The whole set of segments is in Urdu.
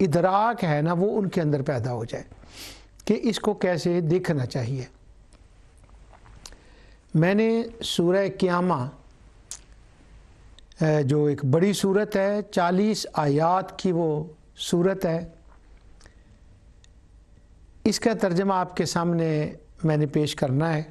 ادراک ہے نا وہ ان کے اندر پیدا ہو جائے کہ اس کو کیسے دیکھنا چاہیے۔ میں نے سورہ قیامہ جو ایک بڑی صورت ہے، 40 آیات کی وہ صورت ہے، اس کا ترجمہ آپ کے سامنے میں نے پیش کرنا ہے،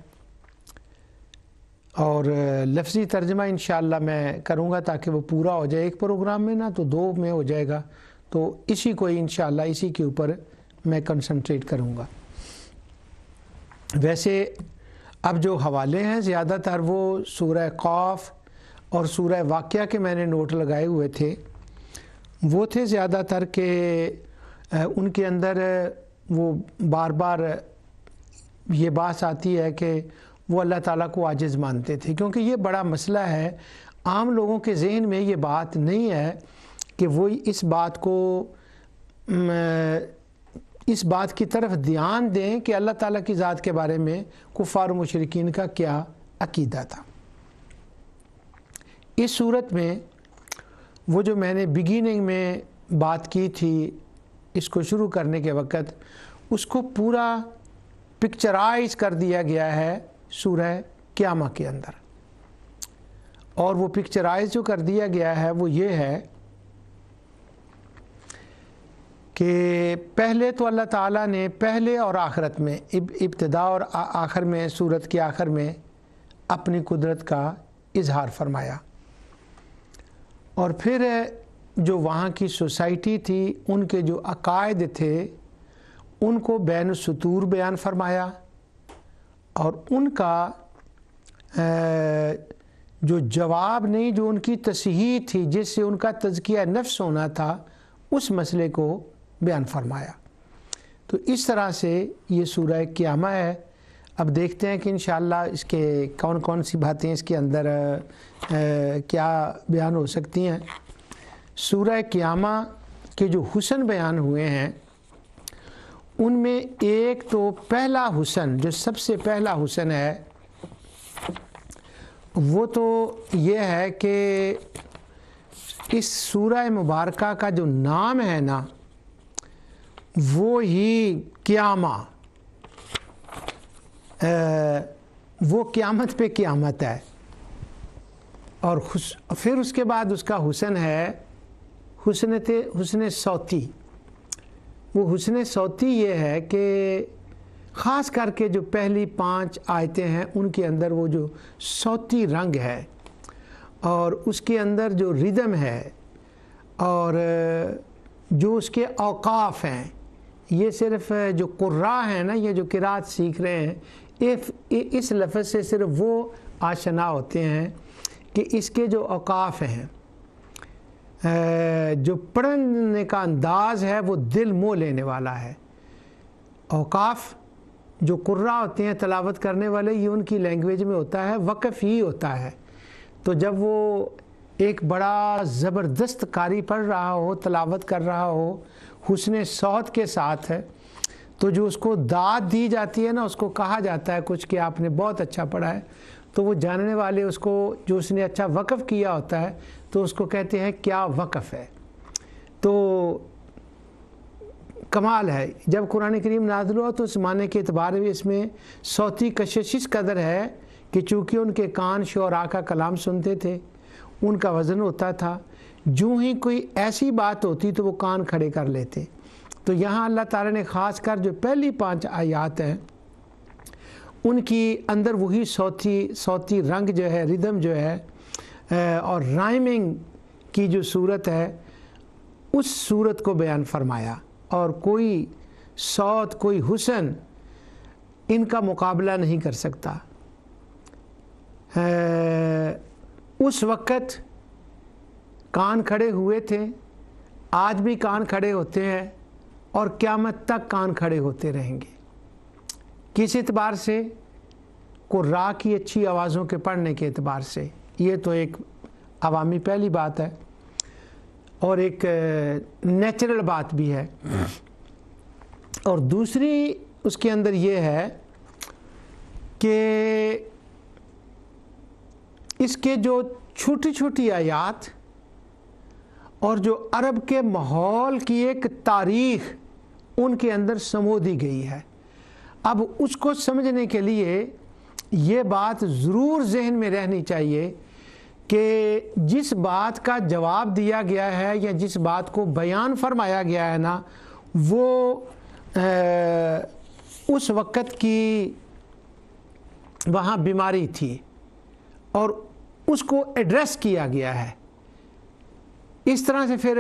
اور لفظی ترجمہ انشاءاللہ میں کروں گا تاکہ وہ پورا ہو جائے، ایک پروگرام میں نا تو 2 میں ہو جائے گا، تو اسی کو انشاءاللہ اسی کے اوپر میں کنسنٹریٹ کروں گا۔ ویسے اب جو حوالے ہیں زیادہ تر وہ سورہ قاف اور سورہ واقعہ کے میں نے نوٹ لگائے ہوئے تھے، وہ تھے زیادہ تر کہ ان کے اندر وہ بار بار یہ بات آتی ہے کہ وہ اللہ تعالیٰ کو عاجز مانتے تھے، کیونکہ یہ بڑا مسئلہ ہے، عام لوگوں کے ذہن میں یہ بات نہیں ہے کہ وہ اس بات کی طرف دھیان دیں کہ اللہ تعالیٰ کی ذات کے بارے میں کفار و مشرکین کا کیا عقیدہ تھا۔ اس صورت میں وہ جو میں نے بگیننگ میں بات کی تھی اس کو شروع کرنے کے وقت، اس کو پورا پکچرائز کر دیا گیا ہے سورہ قیامہ کے اندر، اور وہ پکچرائز جو کر دیا گیا ہے وہ یہ ہے کہ پہلے تو اللہ تعالیٰ نے پہلے اور آخرت میں، ابتدا اور آخر میں، سورت کے آخر میں اپنی قدرت کا اظہار فرمایا، اور پھر جو وہاں کی سوسائٹی تھی ان کے جو عقائد تھے ان کو بین السطور بیان فرمایا، اور ان کا جو جواب نہیں، جو ان کی تصحیح تھی جس سے ان کا تزکیہ نفس ہونا تھا، اس مسئلے کو بیان فرمایا۔ تو اس طرح سے یہ سورہ قیامہ ہے۔ اب دیکھتے ہیں کہ انشاءاللہ اس کے کون کون سی باتیں اس کے اندر کیا بیان ہو سکتی ہیں۔ سورہ قیامہ کے جو حسن بیان ہوئے ہیں ان میں ایک تو پہلا حسن، جو سب سے پہلا حسن ہے وہ تو یہ ہے کہ اس سورہ مبارکہ کا جو نام ہے نا وہ ہی قیامہ، وہ قیامت پہ قیامت ہے، اور پھر اس کے بعد اس کا حسن ہے حسن صوتی۔ وہ حسن صوتی یہ ہے کہ خاص کر کے جو پہلی 5 آیتیں ہیں ان کے اندر وہ جو صوتی رنگ ہے اور اس کے اندر جو ردم ہے اور جو اس کے اوقاف ہیں، یہ صرف جو قراء ہیں نا، یہ جو قرات سیکھ رہے ہیں، اس لفظ سے صرف وہ آشنا ہوتے ہیں کہ اس کے جو اوقاف ہیں، جو پڑھنے کا انداز ہے وہ دل موہ لینے والا ہے۔ اوقاف جو قراء ہوتے ہیں تلاوت کرنے والے، یہ ان کی لینگویج میں ہوتا ہے، وقف ہی ہوتا ہے۔ تو جب وہ ایک بڑا زبردست قاری پڑھ رہا ہو، تلاوت کر رہا ہو حسن صوت کے ساتھ ہے، تو جو اس کو داد دی جاتی ہے نا، اس کو کہا جاتا ہے کچھ کہ آپ نے بہت اچھا پڑھا ہے، تو وہ جاننے والے اس کو، جو اس نے اچھا وقف کیا ہوتا ہے تو اس کو کہتے ہیں کیا وقف ہے۔ تو کمال ہے، جب قرآن کریم نازل ہوا تو اس معنی کے اعتبار بھی اس میں صوتی کشش اس قدر ہے کہ چونکہ ان کے کان شعراء کا کلام سنتے تھے، ان کا وزن ہوتا تھا، جو ہی کوئی ایسی بات ہوتی تو وہ کان کھڑے کر لیتے۔ تو یہاں اللہ تعالیٰ نے خاص کر جو پہلی 5 آیات ہیں ان کی اندر وہی صوتی رنگ جو ہے، ردم جو ہے اور رائمنگ کی جو صورت ہے، اس صورت کو بیان فرمایا، اور کوئی صوت، کوئی حسن ان کا مقابلہ نہیں کر سکتا۔ اس وقت کان کھڑے ہوئے تھے، آج بھی کان کھڑے ہوتے ہیں، اور قیامت تک کان کھڑے ہوتے رہیں گے۔ کس اعتبار سے؟ قراء کی اچھی آوازوں کے پڑھنے کے اعتبار سے، یہ تو ایک عوامی پہلی بات ہے، اور ایک نیچرل بات بھی ہے، اور دوسری اس کے اندر یہ ہے کہ اس کے جو چھوٹی چھوٹی آیات اور جو عرب کے ماحول کی ایک تاریخ ان کے اندر سمو دی گئی ہے۔ اب اس کو سمجھنے کے لیے یہ بات ضرور ذہن میں رہنی چاہیے کہ جس بات کا جواب دیا گیا ہے یا جس بات کو بیان فرمایا گیا ہے نا، وہ اس وقت کی وہاں بیماری تھی اور اس کو ایڈریس کیا گیا ہے۔ اس طرح سے پھر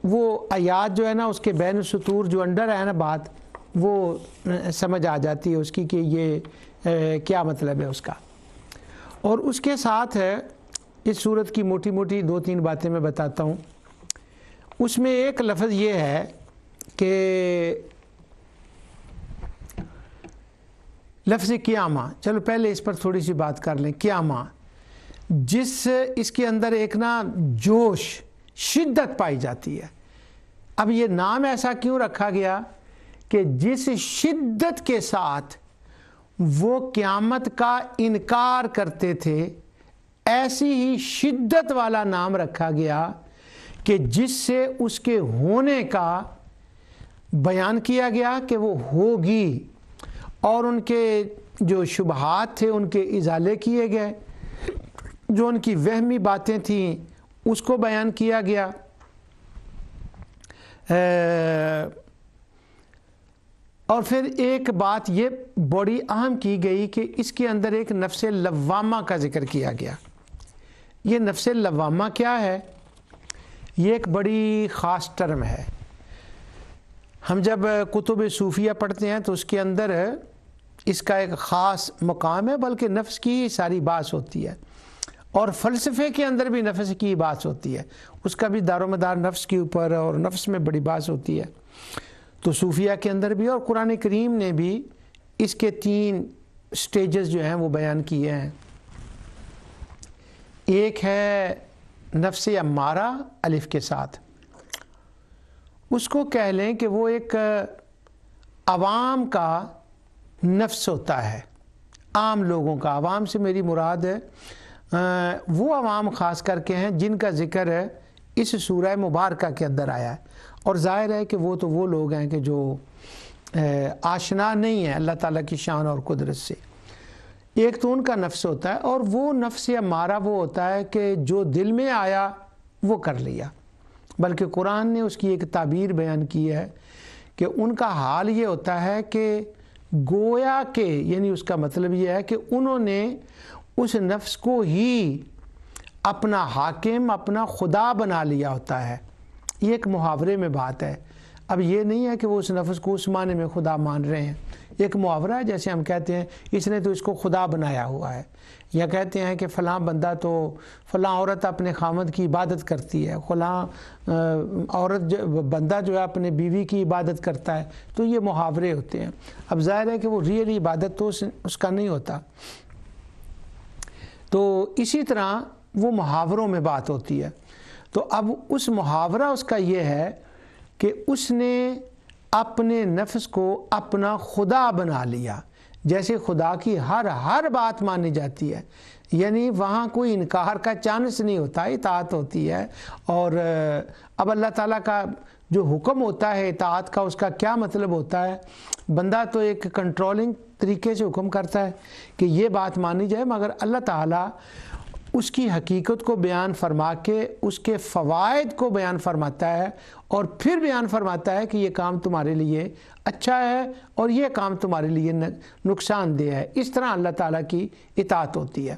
وہ آیات جو ہے نا، اس کے بین السطور جو انڈر ہے نا بات، وہ سمجھ آ جاتی ہے اس کی کہ یہ کیا مطلب ہے اس کا۔ اور اس کے ساتھ ہے اس صورت کی موٹی موٹی 2-3 باتیں میں بتاتا ہوں۔ اس میں ایک لفظ یہ ہے کہ لفظ قیامہ، چلو پہلے اس پر تھوڑی سی بات کر لیں۔ قیامہ، جس اس کے اندر ایک نا جوش، شدت پائی جاتی ہے۔ اب یہ نام ایسا کیوں رکھا گیا کہ جس شدت کے ساتھ وہ قیامت کا انکار کرتے تھے، ایسی ہی شدت والا نام رکھا گیا کہ جس سے اس کے ہونے کا بیان کیا گیا کہ وہ ہوگی، اور ان کے جو شبہات تھے ان کے ازالے کیے گئے، جو ان کی وہمی باتیں تھیں اس کو بیان کیا گیا۔ اور پھر ایک بات یہ بڑی اہم کی گئی کہ اس کے اندر ایک نفس لوامہ کا ذکر کیا گیا۔ یہ نفس لوامہ کیا ہے؟ یہ ایک بڑی خاص ٹرم ہے۔ ہم جب کتب صوفیہ پڑھتے ہیں تو اس کے اندر اس کا ایک خاص مقام ہے، بلکہ نفس کی ساری بات ہوتی ہے، اور فلسفے کے اندر بھی نفس کی بات ہوتی ہے، اس کا بھی دار و مدار نفس کے اوپر، اور نفس میں بڑی بات ہوتی ہے۔ تو صوفیہ کے اندر بھی اور قرآن کریم نے بھی اس کے 3 سٹیجز جو ہیں وہ بیان کیے ہیں۔ ایک ہے نفس امارہ الف کے ساتھ، اس کو کہہ لیں کہ وہ ایک عوام کا نفس ہوتا ہے، عام لوگوں کا۔ عوام سے میری مراد ہے وہ عوام خاص کر کے ہیں جن کا ذکر ہے اس سورہ مبارکہ کے اندر آیا ہے، اور ظاہر ہے کہ وہ تو وہ لوگ ہیں کہ جو آشنا نہیں ہیں اللہ تعالیٰ کی شان اور قدرت سے۔ ایک تو ان کا نفس ہوتا ہے، اور وہ نفس امارہ وہ ہوتا ہے کہ جو دل میں آیا وہ کر لیا، بلکہ قرآن نے اس کی ایک تعبیر بیان کی ہے کہ ان کا حال یہ ہوتا ہے کہ گویا کہ، یعنی اس کا مطلب یہ ہے کہ انہوں نے اس نفس کو ہی اپنا حاکم، اپنا خدا بنا لیا ہوتا ہے۔ یہ ایک محاورے میں بات ہے۔ اب یہ نہیں ہے کہ وہ اس نفس کو اس معنی میں خدا مان رہے ہیں، ایک محاورہ ہے، جیسے ہم کہتے ہیں اس نے تو اس کو خدا بنایا ہوا ہے، یا کہتے ہیں کہ فلاں بندہ تو فلاں عورت اپنے خامد کی عبادت کرتی ہے، فلاں بندہ جو ہے اپنے بیوی کی عبادت کرتا ہے، تو یہ محاورے ہوتے ہیں۔ اب ظاہر ہے کہ وہ ریئلی عبادت تو اس کا نہیں ہوتا۔ تو اسی طرح وہ محاوروں میں بات ہوتی ہے۔ تو اب اس محاورہ اس کا یہ ہے کہ اس نے اپنے نفس کو اپنا خدا بنا لیا، جیسے خدا کی ہر بات مانی جاتی ہے، یعنی وہاں کوئی انکار کا چانس نہیں ہوتا، اطاعت ہوتی ہے۔ اور اب اللہ تعالیٰ کا جو حکم ہوتا ہے اطاعت کا، اس کا کیا مطلب ہوتا ہے؟ بندہ تو ایک کنٹرولنگ طریقے سے حکم کرتا ہے کہ یہ بات مانی جائے، مگر اللہ تعالیٰ اس کی حقیقت کو بیان فرما کے اس کے فوائد کو بیان فرماتا ہے، اور پھر بیان فرماتا ہے کہ یہ کام تمہارے لیے اچھا ہے اور یہ کام تمہارے لیے نقصان دہ ہے۔ اس طرح اللہ تعالیٰ کی اطاعت ہوتی ہے۔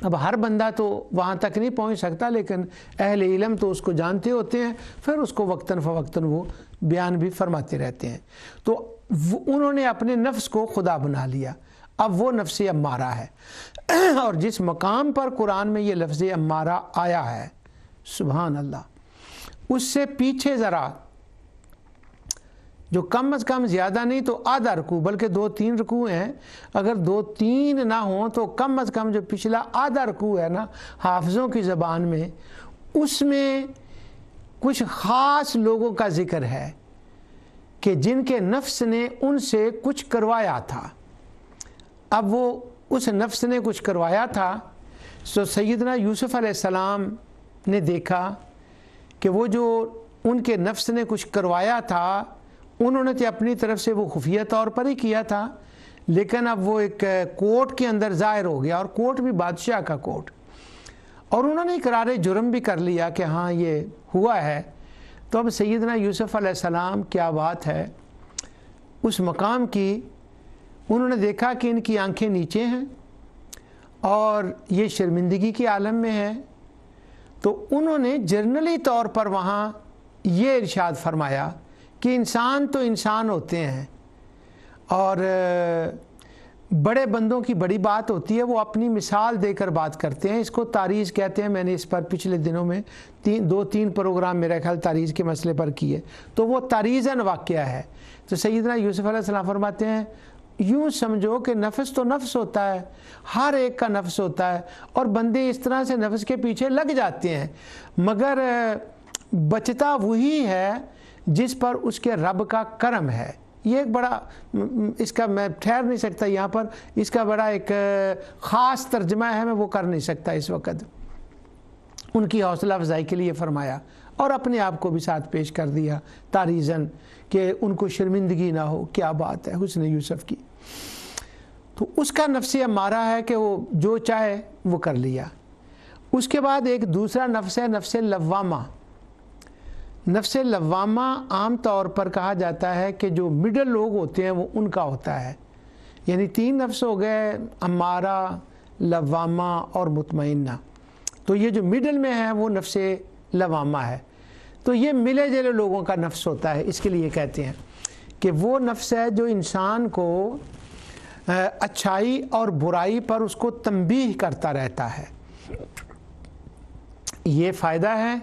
اب ہر بندہ تو وہاں تک نہیں پہنچ سکتا، لیکن اہل علم تو اس کو جانتے ہوتے ہیں، پھر اس کو وقتاً فوقتاً وہ بیان بھی فرماتے رہتے ہیں۔ تو انہوں نے اپنے نفس کو خدا بنا لیا۔ اب وہ نفس امارہ ہے، اور جس مقام پر قرآن میں یہ لفظ امارہ آیا ہے، سبحان اللہ، اس سے پیچھے ذرا جو کم از کم زیادہ نہیں تو آدھا رکوع، بلکہ 2-3 رکوع ہیں، اگر 2-3 نہ ہوں تو کم از کم جو پچھلا آدھا رکوع ہے نا حافظوں کی زبان میں، اس میں کچھ خاص لوگوں کا ذکر ہے کہ جن کے نفس نے ان سے کچھ کروایا تھا۔ اب وہ اس نفس نے کچھ کروایا تھا، سو سیدنا یوسف علیہ السلام نے دیکھا کہ وہ جو ان کے نفس نے کچھ کروایا تھا انہوں نے تو اپنی طرف سے وہ خفیہ طور پر ہی کیا تھا، لیکن اب وہ ایک کوٹ کے اندر ظاہر ہو گیا، اور کوٹ بھی بادشاہ کا کوٹ، اور انہوں نے اقرار جرم بھی کر لیا کہ ہاں یہ ہوا ہے۔ تو اب سیدنا یوسف علیہ السلام کیا بات ہے اس مقام کی، انہوں نے دیکھا کہ ان کی آنکھیں نیچے ہیں اور یہ شرمندگی کے عالم میں ہے، تو انہوں نے جرنلی طور پر وہاں یہ ارشاد فرمایا کہ انسان تو انسان ہوتے ہیں، اور بڑے بندوں کی بڑی بات ہوتی ہے، وہ اپنی مثال دے کر بات کرتے ہیں، اس کو تاریخ کہتے ہیں۔ میں نے اس پر پچھلے دنوں میں دو تین پروگرام میرا خیال تاریخ کے مسئلے پر کیے، تو وہ تاریخاً واقعہ ہے۔ تو سیدنا یوسف علیہ السلام فرماتے ہیں یوں سمجھو کہ نفس تو نفس ہوتا ہے، ہر ایک کا نفس ہوتا ہے، اور بندے اس طرح سے نفس کے پیچھے لگ جاتے ہیں، مگر بچتا وہی ہے جس پر اس کے رب کا کرم ہے۔ یہ ایک بڑا، اس کا میں ٹھہر نہیں سکتا یہاں پر، اس کا بڑا ایک خاص ترجمہ ہے، میں وہ کر نہیں سکتا اس وقت۔ ان کی حوصلہ افزائی کے لیے فرمایا، اور اپنے آپ کو بھی ساتھ پیش کر دیا تاریزن کہ ان کو شرمندگی نہ ہو۔ کیا بات ہے حسن یوسف کی۔ تو اس کا نفس امارہ ہے کہ وہ جو چاہے وہ کر لیا۔ اس کے بعد ایک دوسرا نفس ہے نفس لوامہ۔ نفس لوامہ عام طور پر کہا جاتا ہے کہ جو مڈل لوگ ہوتے ہیں وہ ان کا ہوتا ہے، یعنی تین نفس ہو گئے، امارہ، لوامہ اور مطمئنہ۔ تو یہ جو مڈل میں ہے وہ نفس لوامہ ہے۔ تو یہ ملے جلے لوگوں کا نفس ہوتا ہے، اس کے لیے کہتے ہیں کہ وہ نفس ہے جو انسان کو اچھائی اور برائی پر اس کو تنبیہ کرتا رہتا ہے، یہ فائدہ ہے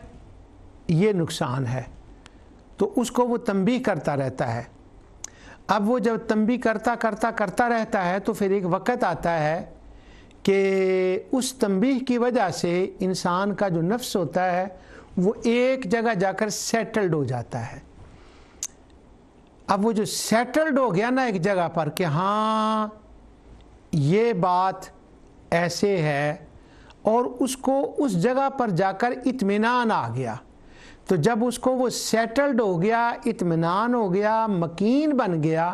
یہ نقصان ہے، تو اس کو وہ تنبیہ کرتا رہتا ہے۔ اب وہ جب تنبیہ کرتا رہتا ہے تو پھر ایک وقت آتا ہے کہ اس تنبیہ کی وجہ سے انسان کا جو نفس ہوتا ہے وہ ایک جگہ جا کر سیٹلڈ ہو جاتا ہے۔ اب وہ جو سیٹلڈ ہو گیا نا ایک جگہ پر کہ ہاں یہ بات ایسے ہے، اور اس کو اس جگہ پر جا کر اطمینان آ گیا، تو جب اس کو وہ سیٹلڈ ہو گیا، اطمینان ہو گیا، مکین بن گیا،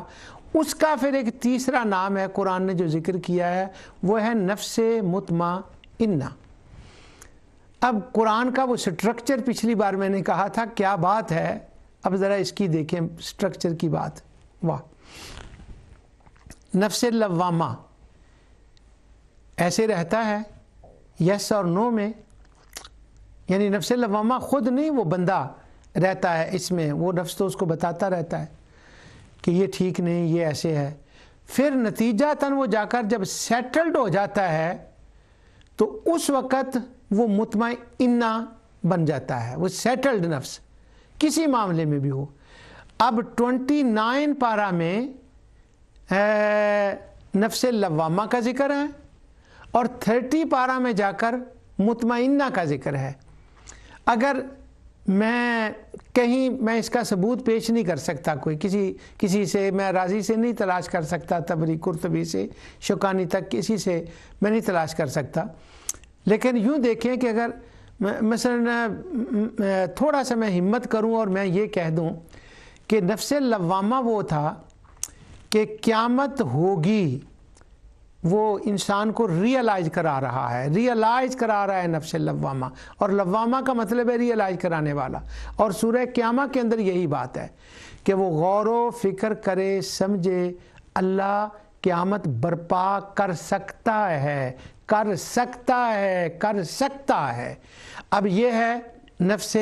اس کا پھر ایک تیسرا نام ہے قرآن نے جو ذکر کیا ہے وہ ہے نفس مطمئنہ۔ اب قرآن کا وہ سٹرکچر پچھلی بار میں نے کہا تھا کیا بات ہے، اب ذرا اس کی دیکھیں سٹرکچر کی بات۔ واہ، نفس لوامہ ایسے رہتا ہے یس اور نو میں، یعنی نفس لوامہ خود نہیں، وہ بندہ رہتا ہے اس میں، وہ نفس تو اس کو بتاتا رہتا ہے کہ یہ ٹھیک نہیں، یہ ایسے ہے۔ پھر نتیجتاً وہ جا کر جب سیٹلڈ ہو جاتا ہے تو اس وقت وہ مطمئنہ بن جاتا ہے، وہ سیٹلڈ نفس کسی معاملے میں بھی ہو۔ اب 29 پارہ میں نفس لوامہ کا ذکر ہے، اور 30 پارہ میں جا کر مطمئنہ کا ذکر ہے۔ اگر میں اس کا ثبوت پیش نہیں کر سکتا، کوئی کسی سے، میں راضی سے نہیں تلاش کر سکتا، طبری، قرطبی سے شوکانی تک کسی سے میں نہیں تلاش کر سکتا، لیکن یوں دیکھیں کہ اگر مثلا تھوڑا سا میں ہمت کروں اور میں یہ کہہ دوں کہ نفس لوامہ وہ تھا کہ قیامت ہوگی، وہ انسان کو ریئلائز کرا رہا ہے نفس لوامہ، اور لوامہ کا مطلب ہے ریئلائز کرانے والا، اور سورہ قیامہ کے اندر یہی بات ہے کہ وہ غور و فکر کرے، سمجھے، اللہ قیامت برپا کر سکتا ہے۔ اب یہ ہے نفس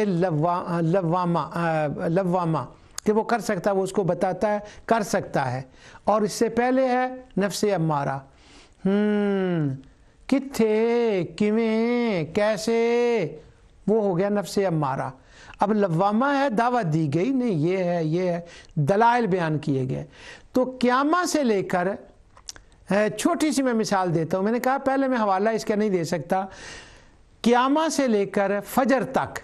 لوامہ کہ وہ کر سکتا ہے، وہ اس کو بتاتا ہے کر سکتا ہے، اور اس سے پہلے ہے نفس امارہ، کتھے، کیویں، کیسے، وہ ہو گیا نفس امارہ۔ اب لوامہ ہے، دعوت دی گئی، نہیں یہ ہے، دلائل بیان کیے گئے۔ تو قیامہ سے لے کر چھوٹی سی میں مثال دیتا ہوں، میں نے کہا پہلے میں حوالہ اس کا نہیں دے سکتا، قیامہ سے لے کر فجر تک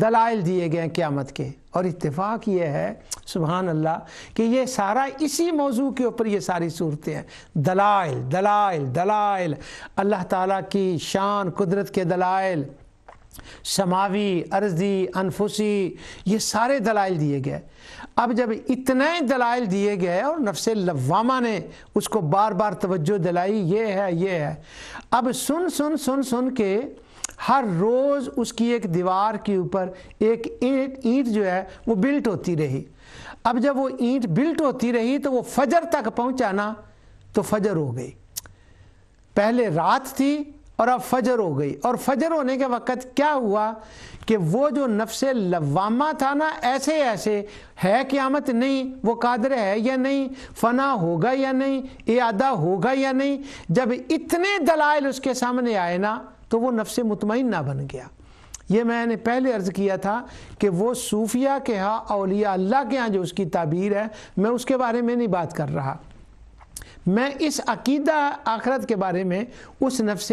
دلائل دیے گئے قیامت کے، اور اتفاق یہ ہے سبحان اللہ کہ یہ سارا اسی موضوع کے اوپر یہ ساری صورتیں ہیں، دلائل، اللہ تعالیٰ کی شان قدرت کے دلائل، سماوی، ارضی، انفسی، یہ سارے دلائل دیے گئے۔ اب جب اتنے دلائل دیے گئے اور نفس لوامہ نے اس کو بار بار توجہ دلائی، یہ ہے، اب سن کے ہر روز اس کی ایک دیوار کے اوپر ایک اینٹ جو ہے وہ بلٹ ہوتی رہی۔ اب جب وہ اینٹ بلٹ ہوتی رہی تو وہ فجر تک پہنچا نا، تو فجر ہو گئی۔ پہلے رات تھی اور اب فجر ہو گئی، اور فجر ہونے کے وقت کیا ہوا کہ وہ جو نفس لوامہ تھا نا، ایسے ہے قیامت نہیں، وہ قادر ہے یا نہیں، فنا ہوگا یا نہیں، اعادہ ہوگا یا نہیں، جب اتنے دلائل اس کے سامنے آئے نا تو وہ نفس مطمئنہ بن گیا۔ یہ میں نے پہلے عرض کیا تھا کہ وہ صوفیہ کے ہاں، اولیاء اللہ کے ہاں جو اس کی تعبیر ہے، میں اس کے بارے میں نہیں بات کر رہا، میں اس عقیدہ آخرت کے بارے میں اس نفس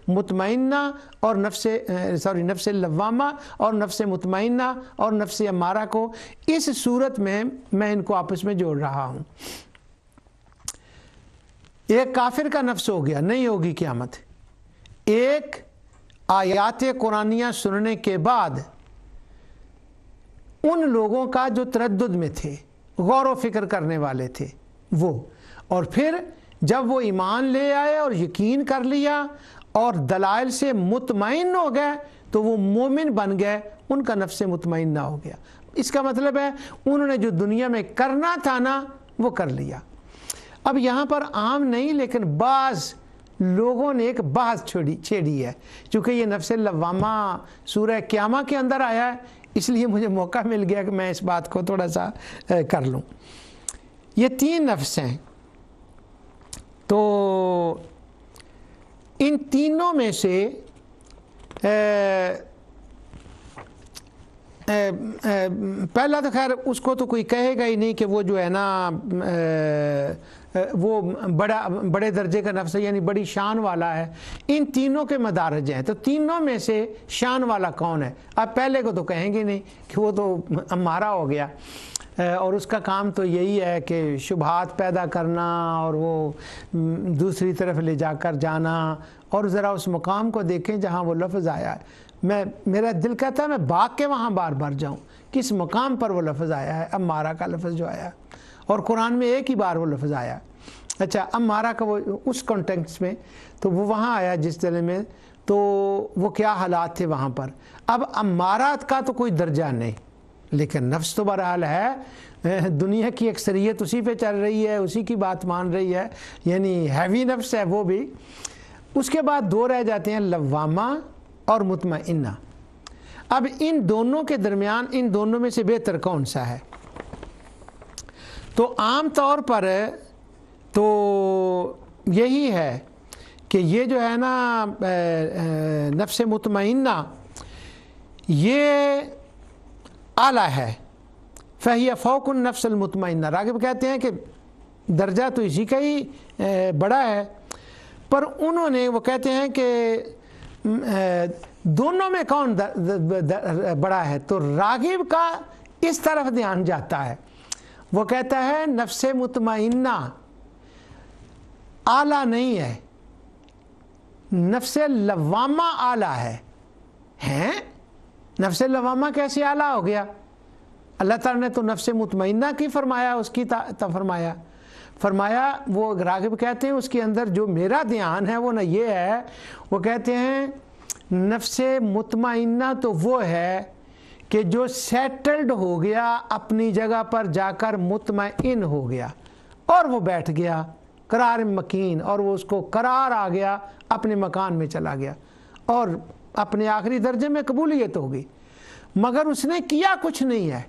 مطمئنہ اور نفس لوامہ اور نفس مطمئنہ اور نفس امارہ کو اس صورت میں ان کو آپس میں جوڑ رہا ہوں۔ ایک کافر کا نفس ہو گیا، نہیں ہوگی قیامت۔ ایک آیات قرآنیہ سننے کے بعد ان لوگوں کا جو تردد میں تھے، غور و فکر کرنے والے تھے وہ، اور پھر جب وہ ایمان لے آئے اور یقین کر لیا اور دلائل سے مطمئن ہو گئے تو وہ مومن بن گئے، ان کا نفس مطمئنہ ہو گیا۔ اس کا مطلب ہے انہوں نے جو دنیا میں کرنا تھا نا وہ کر لیا۔ اب یہاں پر عام نہیں لیکن بعض لوگوں نے ایک بحث چھیڑی ہے، چونکہ یہ نفس لوامہ سورہ قیامہ کے اندر آیا ہے، اس لیے مجھے موقع مل گیا کہ میں اس بات کو تھوڑا سا کر لوں۔ یہ 3 نفس ہیں، تو ان تینوں میں سے پہلا تو خیر اس کو تو کوئی کہے گا ہی نہیں کہ وہ جو ہے نا وہ بڑے درجے کا نفس ہے، یعنی بڑی شان والا ہے۔ ان تینوں کے مدارج ہیں، تو تینوں میں سے شان والا کون ہے؟ اب پہلے کو تو کہیں گے نہیں کہ وہ تو امارہ ہو گیا، اور اس کا کام تو یہی ہے کہ شبہات پیدا کرنا اور وہ دوسری طرف لے جا کر جانا۔ اور ذرا اس مقام کو دیکھیں جہاں وہ لفظ آیا ہے، میرا دل کہتا ہے میں بھاگ کے وہاں بار بار جاؤں، کس مقام پر وہ لفظ آیا ہے، امارہ کا لفظ جو آیا ہے، اور قرآن میں ایک ہی بار وہ لفظ آیا۔ اچھا، امارہ کا وہ اس کانٹیکسٹ میں تو وہ وہاں آیا جس دل میں، تو وہ کیا حالات تھے وہاں پر۔ اب امارات کا تو کوئی درجہ نہیں، لیکن نفس تو بہرحال ہے، دنیا کی اکثریت اسی پہ چل رہی ہے، اسی کی بات مان رہی ہے، یعنی ہیوی نفس ہے وہ بھی۔ اس کے بعد 2 رہ جاتے ہیں، لوامہ اور مطمئنہ۔ اب ان دونوں کے درمیان ان دونوں میں سے بہتر کون سا ہے؟ تو عام طور پر تو یہی ہے کہ یہ جو ہے نا نفس مطمئنہ یہ اعلیٰ ہے، فہی فوق النفس المطمئنہ۔ راغب کہتے ہیں کہ درجہ تو اسی کا ہی بڑا ہے، پر انہوں نے وہ کہتے ہیں کہ دونوں میں کون بڑا ہے، تو راغب کا اس طرف دھیان جاتا ہے، وہ کہتا ہے نفس مطمئنہ اعلیٰ نہیں ہے، نفس لوامہ اعلیٰ ہے۔ نفس لوامہ کیسے اعلیٰ ہو گیا؟ اللہ تعالیٰ نے تو نفس مطمئنہ کی فرمایا، اس کی فرمایا وہ راغب کہتے ہیں اس کے اندر جو میرا دھیان ہے وہ نہ یہ ہے، وہ کہتے ہیں نفس مطمئنہ تو وہ ہے کہ جو سیٹلڈ ہو گیا، اپنی جگہ پر جا کر مطمئن ہو گیا اور وہ بیٹھ گیا قرار مکین، اور وہ اس کو قرار آ گیا، اپنے مکان میں چلا گیا اور اپنے آخری درجے میں قبولیت ہو گئی، مگر اس نے کیا کچھ نہیں ہے۔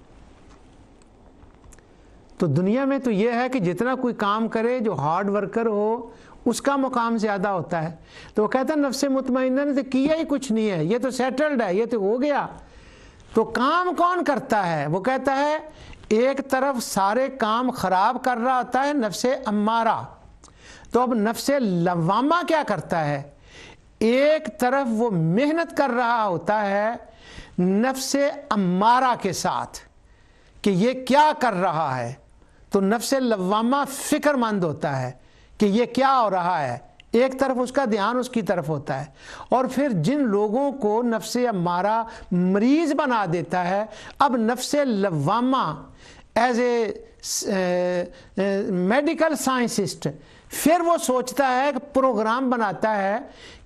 تو دنیا میں تو یہ ہے کہ جتنا کوئی کام کرے، جو ہارڈ ورکر ہو اس کا مقام زیادہ ہوتا ہے۔ تو وہ کہتا ہے نفس مطمئنہ نے تو کیا ہی کچھ نہیں ہے، یہ تو سیٹلڈ ہے، یہ تو ہو گیا۔ تو کام کون کرتا ہے؟ وہ کہتا ہے ایک طرف سارے کام خراب کر رہا ہوتا ہے نفس امارہ، تو اب نفس لوامہ کیا کرتا ہے؟ ایک طرف وہ محنت کر رہا ہوتا ہے نفس امارہ کے ساتھ کہ یہ کیا کر رہا ہے، تو نفس لوامہ فکر مند ہوتا ہے کہ یہ کیا ہو رہا ہے، ایک طرف اس کا دھیان اس کی طرف ہوتا ہے، اور پھر جن لوگوں کو نفس امارہ مریض بنا دیتا ہے، اب نفس لوامہ ایز اے میڈیکل سائنسسٹ پھر وہ سوچتا ہے، پروگرام بناتا ہے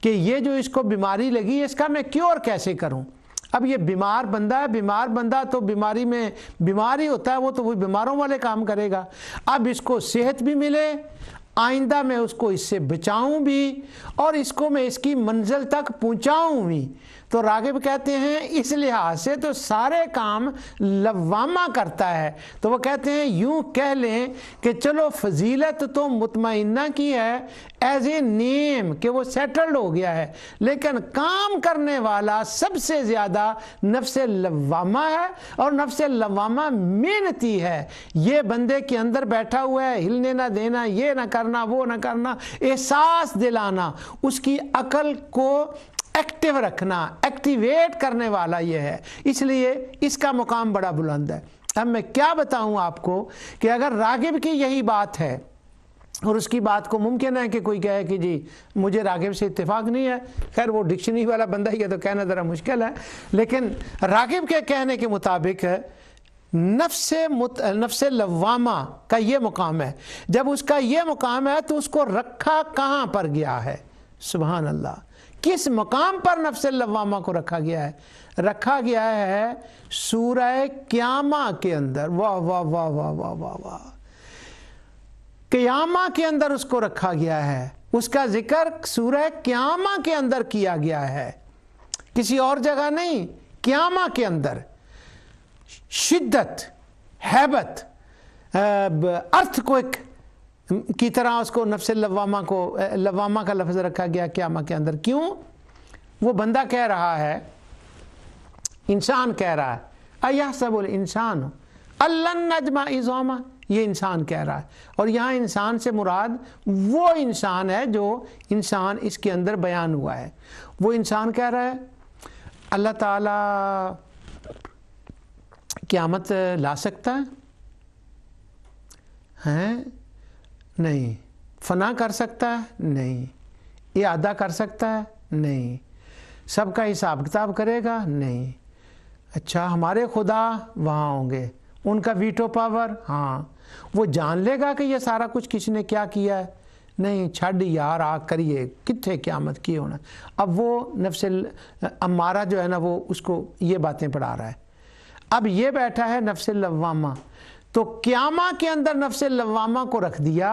کہ یہ جو اس کو بیماری لگی اس کا میں کیور کیسے کروں۔ اب یہ بیمار بندہ ہے، بیمار بندہ تو بیماری میں بیمار ہی ہوتا ہے، وہ تو وہی بیماروں والے کام کرے گا۔ اب اس کو صحت بھی ملے، آئندہ میں اس کو اس سے بچاؤں بھی، اور اس کو میں اس کی منزل تک پہنچاؤں بھی۔ تو راغب کہتے ہیں اس لحاظ سے تو سارے کام لوامہ کرتا ہے۔ تو وہ کہتے ہیں یوں کہہ لیں کہ چلو فضیلت تو مطمئنہ کی ہے ایز اے نیم کہ وہ سیٹلڈ ہو گیا ہے، لیکن کام کرنے والا سب سے زیادہ نفس لوامہ ہے، اور نفس لوامہ محنتی ہے۔ یہ بندے کے اندر بیٹھا ہوا ہے، ہلنے نہ دینا، یہ نہ کرنا، وہ نہ کرنا، احساس دلانا، اس کی عقل کو ایکٹیو رکھنا، ایکٹیویٹ کرنے والا یہ ہے، اس لیے اس کا مقام بڑا بلند ہے۔ اب میں کیا بتاؤں آپ کو کہ اگر راغب کی یہی بات ہے، اور اس کی بات کو ممکن ہے کہ کوئی کہے کہ جی مجھے راغب سے اتفاق نہیں ہے، خیر وہ ڈکشنری والا بندہ ہی ہے تو کہنا ذرا مشکل ہے، لیکن راغب کے کہنے کے مطابق نفس لوامہ کا یہ مقام ہے۔ جب اس کا یہ مقام ہے تو اس کو رکھا کہاں پر گیا ہے؟ سبحان اللہ، کس مقام پر نفس لوامہ کو رکھا گیا ہے؟ رکھا گیا ہے سورہ قیامہ کے اندر۔ واہ واہ واہ واہ واہ واہ واہ، قیامہ کے اندر اس کو رکھا گیا ہے، اس کا ذکر سورہ قیامہ کے اندر کیا گیا ہے، کسی اور جگہ نہیں، قیامہ کے اندر۔ شدت، ہیبت، ارتھکوئک کی طرح اس کو نفس لوامہ کا لفظ رکھا گیا قیامہ کے اندر۔ کیوں؟ وہ بندہ کہہ رہا ہے، انسان کہہ رہا ہے ایحسب الانسان ان لن نجمع عظامہ، یہ انسان کہہ رہا ہے، اور یہاں انسان سے مراد وہ انسان ہے جو انسان اس کے اندر بیان ہوا ہے۔ وہ انسان کہہ رہا ہے اللہ تعالیٰ قیامت لا سکتا ہے؟ نہیں۔ فنا کر سکتا ہے؟ نہیں۔ اعادہ کر سکتا ہے؟ نہیں۔ سب کا حساب کتاب کرے گا؟ نہیں۔ اچھا، ہمارے خدا وہاں ہوں گے، ان کا ویٹو پاور؟ ہاں۔ وہ جان لے گا کہ یہ سارا کچھ کس نے کیا کیا ہے؟ نہیں۔ چھڈ یار، آ کریے، کتنے قیامت کی ہونا۔ اب وہ نفس امارہ جو ہے نا، وہ اس کو یہ باتیں پڑھا رہا ہے۔ اب یہ بیٹھا ہے نفس لوامہ، تو قیامہ کے اندر نفس لوامہ کو رکھ دیا،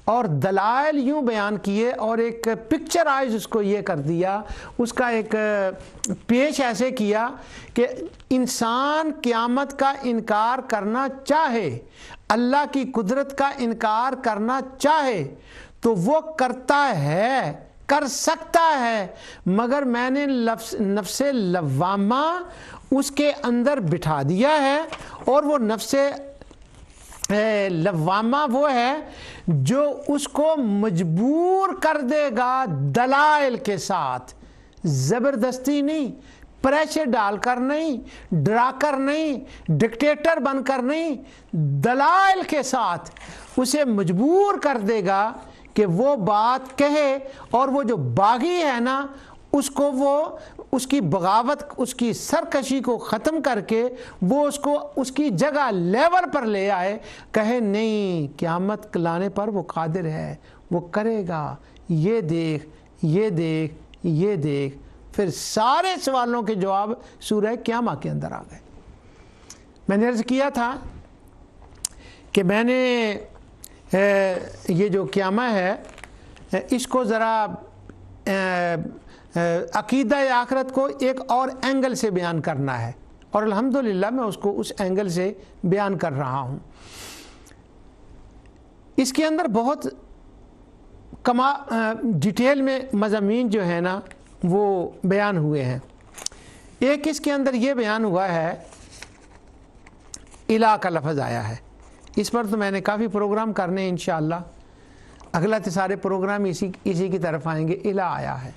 اور دلائل یوں بیان کیے، اور ایک پکچرائز اس کو یہ کر دیا، اس کا ایک پیش ایسے کیا کہ انسان قیامت کا انکار کرنا چاہے، اللہ کی قدرت کا انکار کرنا چاہے تو وہ کرتا ہے، کر سکتا ہے، مگر میں نے نفس لوامہ اس کے اندر بٹھا دیا ہے، اور وہ نفس لوامہ وہ ہے جو اس کو مجبور کر دے گا دلائل کے ساتھ، زبردستی نہیں، پریشر ڈال کر نہیں، ڈرا کر نہیں، ڈکٹیٹر بن کر نہیں، دلائل کے ساتھ اسے مجبور کر دے گا کہ وہ بات کہے، اور وہ جو باغی ہے نا اس کو وہ اس کی بغاوت، اس کی سرکشی کو ختم کر کے وہ اس کو اس کی جگہ لیول پر لے آئے، کہے نہیں، قیامت لانے پر وہ قادر ہے، وہ کرے گا، یہ دیکھ، یہ دیکھ، یہ دیکھ۔ پھر سارے سوالوں کے جواب سورہ قیامہ کے اندر آ گئے۔ میں نے عرض کیا تھا کہ میں نے یہ جو قیامہ ہے اس کو ذرا عقیدہ آخرت کو ایک اور اینگل سے بیان کرنا ہے، اور الحمدللہ میں اس کو اس اینگل سے بیان کر رہا ہوں۔ اس کے اندر بہت ڈیٹیل میں مضامین جو ہے نا وہ بیان ہوئے ہیں۔ ایک اس کے اندر یہ بیان ہوا ہے، الہ کا لفظ آیا ہے، اس پر تو میں نے کافی پروگرام کرنے ہیں انشاءاللہ، اگلا تو سارے پروگرام اسی کی طرف آئیں گے۔ الہ آیا ہے،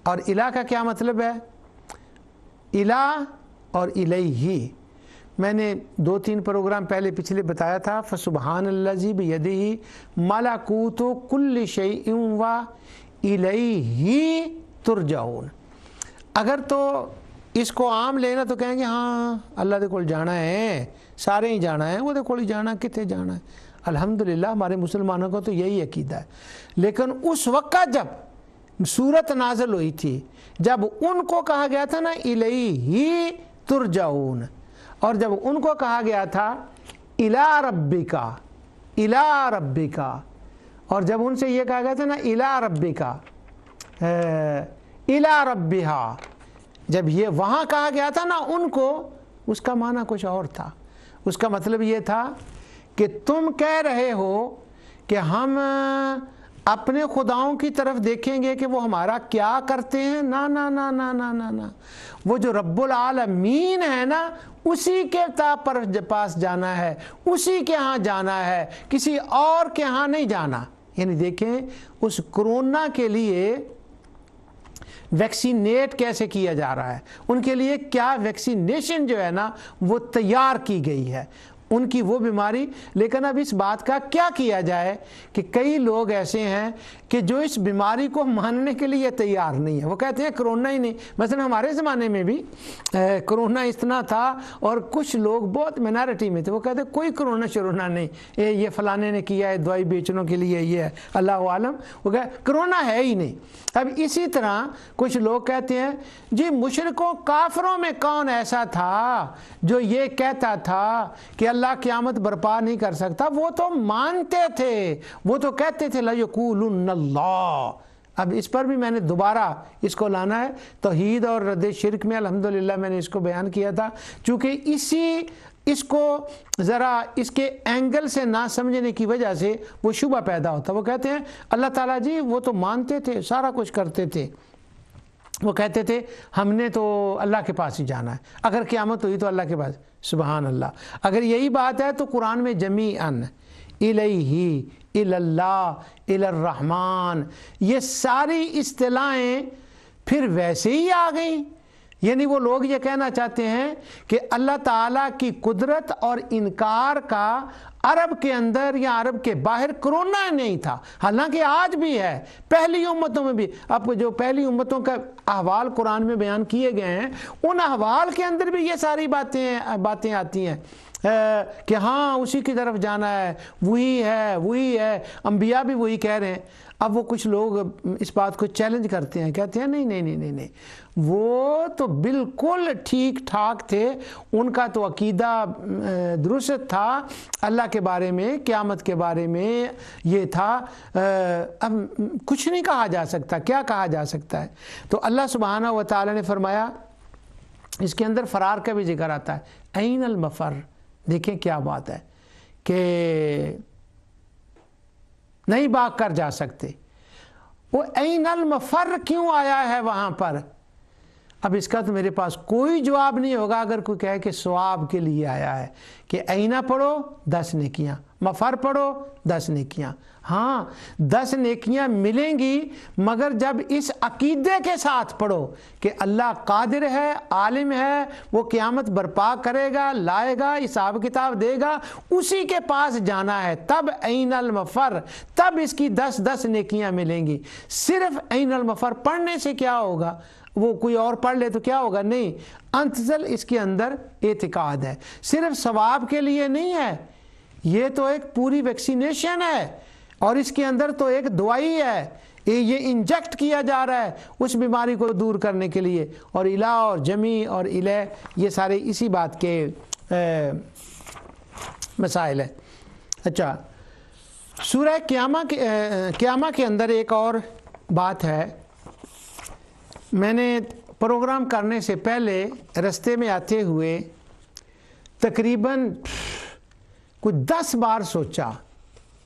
اور الہ کا کیا مطلب ہے؟ الہ اور الیہ میں نے 2-3 پروگرام پہلے پچھلے بتایا تھا، فسبحان الذی بیدہ ملکوت کل شیء و الیہ ترجعون۔ اگر تو اس کو عام لینا تو کہیں گے ہاں اللہ دے کول جانا ہے، سارے ہی جانا ہے، وہ دے کول ہی جانا، کتے جانا ہے۔ الحمدللہ ہمارے مسلمانوں کو تو یہی عقیدہ ہے۔ لیکن اس وقت جب سورت نازل ہوئی تھی، جب ان کو کہا گیا تھا نا الیہ ترجعون، اور جب ان کو کہا گیا تھا الی ربکا، الی ربکا، اور جب ان سے یہ کہا گیا تھا نا الی ربکا الی ربہا، جب یہ وہاں کہا گیا تھا نا ان کو، اس کا معنی کچھ اور تھا۔ اس کا مطلب یہ تھا کہ تم کہہ رہے ہو کہ ہم اپنے خداؤں کی طرف دیکھیں گے کہ وہ ہمارا کیا کرتے ہیں، نا نا نا نا نا نا نا، وہ جو رب العالمین ہے نا اسی کے پاس جانا ہے، اسی کے ہاں جانا ہے، کسی اور کے ہاں نہیں جانا۔ یعنی دیکھیں اس کرونا کے لیے ویکسینیٹ کیسے کیا جا رہا ہے، ان کے لیے کیا ویکسینیشن جو ہے نا وہ تیار کی گئی ہے ان کی وہ بیماری۔ لیکن اب اس بات کا کیا کیا جائے کہ کئی لوگ ایسے ہیں کہ جو اس بیماری کو ماننے کے لیے تیار نہیں ہے، وہ کہتے ہیں کرونا ہی نہیں۔ مثلا ہمارے زمانے میں بھی کرونا اتنا تھا اور کچھ لوگ بہت مینارٹی میں تھے، وہ کہتے ہیں کوئی کرونا شرونا نہیں، یہ فلانے نے کیا ہے دوائی بیچنے کے لیے، یہ ہے اللہ عالم، وہ کہتے کرونا ہے ہی نہیں۔ اب اسی طرح کچھ لوگ کہتے ہیں جی مشرکوں کافروں میں کون ایسا تھا جو یہ کہتا تھا کہ اللہ قیامت برپا نہیں کر سکتا، وہ تو مانتے تھے، وہ تو کہتے تھے لَيَقُولُنَّ اللَّهُ۔ اب اس پر بھی میں نے دوبارہ اس کو لانا ہے، توحید اور رد شرک میں الحمدللہ میں نے اس کو بیان کیا تھا، چونکہ اس کو ذرا اس کے اینگل سے نہ سمجھنے کی وجہ سے وہ شبہ پیدا ہوتا۔ وہ کہتے ہیں اللہ تعالیٰ جی وہ تو مانتے تھے، سارا کچھ کرتے تھے، وہ کہتے تھے ہم نے تو اللہ کے پاس ہی جانا ہے، اگر قیامت ہوئی تو اللہ کے پاس۔ سبحان اللہ، اگر یہی بات ہے تو قرآن میں جمیعاً الیہ، الی اللہ، الی الرحمن، یہ ساری اصطلاحیں پھر ویسے ہی آ گئیں۔ یعنی وہ لوگ یہ کہنا چاہتے ہیں کہ اللہ تعالیٰ کی قدرت اور انکار کا عرب کے اندر یا عرب کے باہر کرونا نہیں تھا، حالانکہ آج بھی ہے، پہلی امتوں میں بھی۔ آپ کو جو پہلی امتوں کا احوال قرآن میں بیان کیے گئے ہیں، ان احوال کے اندر بھی یہ ساری باتیں آتی ہیں کہ ہاں اسی کی طرف جانا ہے، وہی ہے، انبیاء بھی وہی کہہ رہے ہیں۔ اب وہ کچھ لوگ اس بات کو چیلنج کرتے ہیں، کہتے ہیں نہیں، وہ تو بالکل ٹھیک ٹھاک تھے، ان کا تو عقیدہ درست تھا، اللہ کے بارے میں، قیامت کے بارے میں یہ تھا۔ اب کچھ نہیں کہا جا سکتا، کیا کہا جا سکتا ہے؟ تو اللہ سبحانہ و تعالی نے فرمایا، اس کے اندر فرار کا بھی ذکر آتا ہے، این المفر۔ دیکھیں کیا بات ہے کہ نہیں بھاگ کر جا سکتے، وہ این المفر کیوں آیا ہے وہاں پر؟ اب اس کا تو میرے پاس کوئی جواب نہیں ہوگا اگر کوئی کہے کہ ثواب کے لیے آیا ہے، کہ اینہ پڑھو 10 نیکیاں، مفر پڑھو 10 نیکیاں۔ ہاں 10 نیکیاں ملیں گی، مگر جب اس عقیدے کے ساتھ پڑھو کہ اللہ قادر ہے، عالم ہے، وہ قیامت برپا کرے گا، لائے گا، حساب کتاب دے گا، اسی کے پاس جانا ہے، تب عین المفر، تب اس کی 10 نیکیاں ملیں گی۔ صرف عین المفر پڑھنے سے کیا ہوگا؟ وہ کوئی اور پڑھ لے تو کیا ہوگا؟ نہیں، انتظل اس کے اندر اعتقاد ہے، صرف ثواب کے لیے نہیں ہے، یہ تو ایک پوری ویکسینیشن ہے، اور اس کے اندر تو ایک دوائی ہے، یہ انجیکٹ کیا جا رہا ہے اس بیماری کو دور کرنے کے لیے۔ اور الہ اور جمی اور الہ یہ سارے اسی بات کے مسائل ہیں۔ اچھا، سورہ قیامہ کے اندر ایک اور بات ہے، میں نے پروگرام کرنے سے پہلے رستے میں آتے ہوئے تقریباً کچھ 10 بار سوچا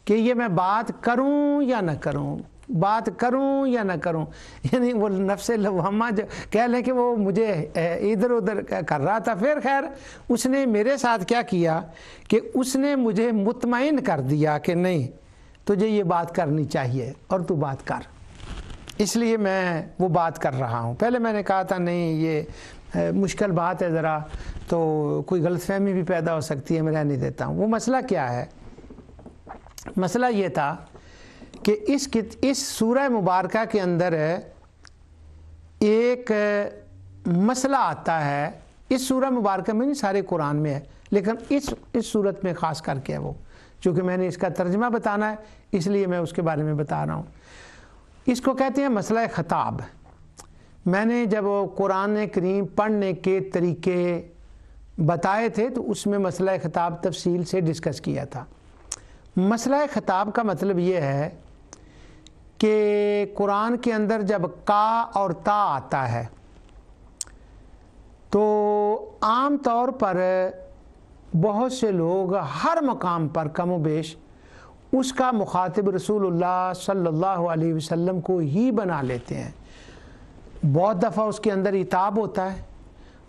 کہ یہ میں بات کروں یا نہ کروں، بات کروں یا نہ کروں۔ یعنی وہ نفس لوامہ جو کہہ لیں کہ وہ مجھے ادھر ادھر کر رہا تھا، پھر خیر اس نے میرے ساتھ کیا کیا کہ اس نے مجھے مطمئن کر دیا کہ نہیں تجھے یہ بات کرنی چاہیے اور تو بات کر، اس لیے میں وہ بات کر رہا ہوں۔ پہلے میں نے کہا تھا نہیں، یہ مشکل بات ہے ذرا، تو کوئی غلط فہمی بھی پیدا ہو سکتی ہے، میں رہنے دیتا ہوں۔ وہ مسئلہ کیا ہے؟ مسئلہ یہ تھا کہ اس سورہ مبارکہ کے اندر ایک مسئلہ آتا ہے، اس سورہ مبارکہ میں نہیں، سارے قرآن میں ہے، لیکن اس صورت میں خاص کر کے ہے وہ، چونکہ میں نے اس کا ترجمہ بتانا ہے اس لیے میں اس کے بارے میں بتا رہا ہوں۔ اس کو کہتے ہیں مسئلہ خطاب۔ میں نے جب قرآن کریم پڑھنے کے طریقے بتائے تھے تو اس میں مسئلہ خطاب تفصیل سے ڈسکس کیا تھا۔ مسئلہ خطاب کا مطلب یہ ہے کہ قرآن کے اندر جب کا اور تا آتا ہے تو عام طور پر بہت سے لوگ ہر مقام پر کم و بیش اس کا مخاطب رسول اللہ صلی اللہ علیہ وسلم کو ہی بنا لیتے ہیں۔ بہت دفعہ اس کے اندر عتاب ہوتا ہے،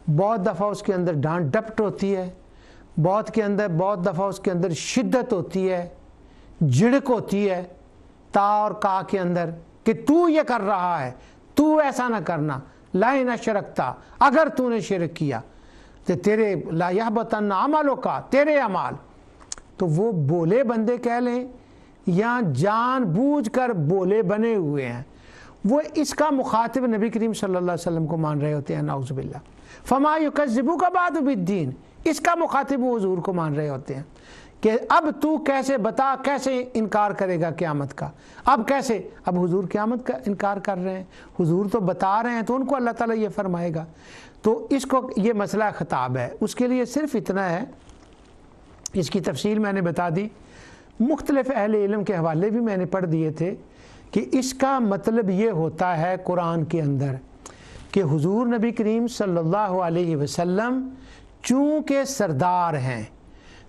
بہت دفعہ اس کے اندر ڈانٹ ڈپٹ ہوتی ہے، بہت دفعہ اس کے اندر شدت ہوتی ہے، جھڑک ہوتی ہے تا اور کا کے اندر کہ تو یہ کر رہا ہے، تو ایسا نہ کرنا، لائن اشرکتا، اگر تو نے شرک کیا تو تیرے لا یحبطن عملوں کا، تیرے اعمال۔ تو وہ بولے بندے کہہ لیں یا جان بوجھ کر بولے بنے ہوئے ہیں، وہ اس کا مخاطب نبی کریم صلی اللہ علیہ وسلم کو مان رہے ہوتے ہیں، نعوذ باللہ۔ فما یکذبوک بعد بالدین، اس کا مخاطب وہ حضور کو مان رہے ہوتے ہیں کہ اب تو کیسے بتا، کیسے انکار کرے گا قیامت کا، اب کیسے، اب حضور قیامت کا انکار کر رہے ہیں، حضور تو بتا رہے ہیں تو ان کو اللہ تعالیٰ یہ فرمائے گا۔ تو اس کو یہ مسئلہ خطاب ہے، اس کے لیے صرف اتنا ہے، اس کی تفصیل میں نے بتا دی، مختلف اہل علم کے حوالے بھی میں نے پڑھ دیے تھے کہ اس کا مطلب یہ ہوتا ہے قرآن کے اندر کہ حضور نبی کریم صلی اللہ علیہ وسلم چونکہ سردار ہیں